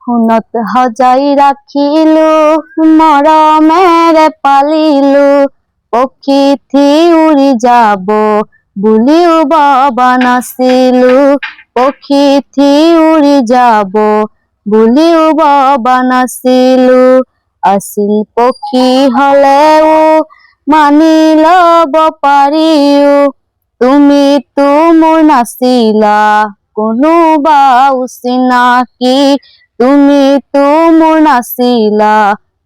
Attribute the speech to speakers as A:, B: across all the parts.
A: শুনত সজাই ৰাখিলো মৰমেৰে পালিলো পক্ষী উৰি যাব বুলিও ভবা নাছিলো পক্ষী উৰি যাব বুলিও ভবা নাছিলো আছিল পক্ষী হলেও মানি লব পাৰিও তুমিতো মোৰ নাছিলা কোনোবা অচিনাকি তুমিতো মোৰ নাছিলা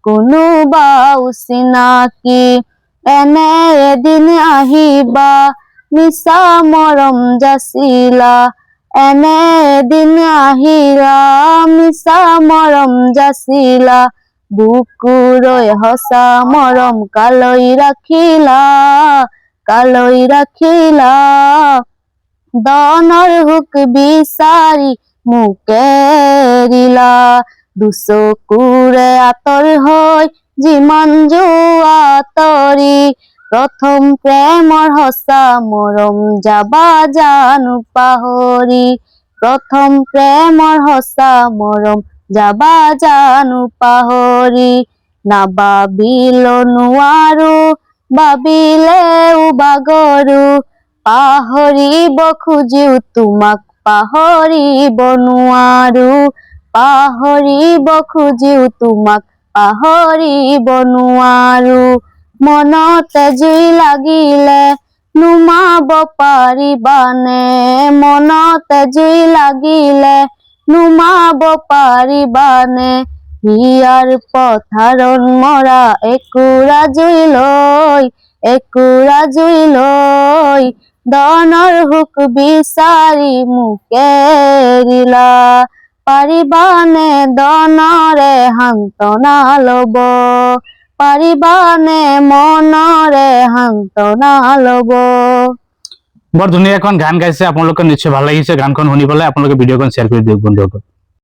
A: কোনোবা অচিনাকি এনে এদিন আহিবা মিছা মৰম যাচিলা এনে এদিন আহিলা মিছা মৰম যাচিলা বুকুৰৈ সঁচা মৰম কালৈ ৰাখিলা দনৰ হুক বিচাৰি মোক এৰিলা দুচকুৰে আঁতৰ হৈ যিমান যোৱা তৰি প্ৰথম প্ৰেমৰ সঁচা মৰম যাবা জানো পাহৰি প্ৰথম প্ৰেমৰ সঁচা মৰম যাবা জানো পাহৰি নাভাবিব নোৱাৰো ভাবিলেও বাগৰো পাহৰিব খুজিও তোমাক পাহৰিব নোৱাৰো পাহৰিব খুজিও তোমাক পাহৰিব নোৱাৰো মনতে জুই লাগিলে নুমাব পাৰিবানে মনতে জুই লাগিলে নুমাব পাৰিবানে হিয়াৰ পথাৰত মৰা একুৰা জুই লৈ দনৰ হুক বিচাৰি মোক এৰিলা পাৰিবানে দনৰে সান্তনা লব পাৰিবানে মনৰে সান্তনা লব।
B: বৰ ধুনীয়া এখন গান গাইছে আপোনালোকৰ নিশ্চয় ভাল লাগিছে গানখন শুনি পেলাই আপোনালোকে ভিডিঅ'খন শ্বেয়াৰ কৰি দিয়ক বন্ধুসকল।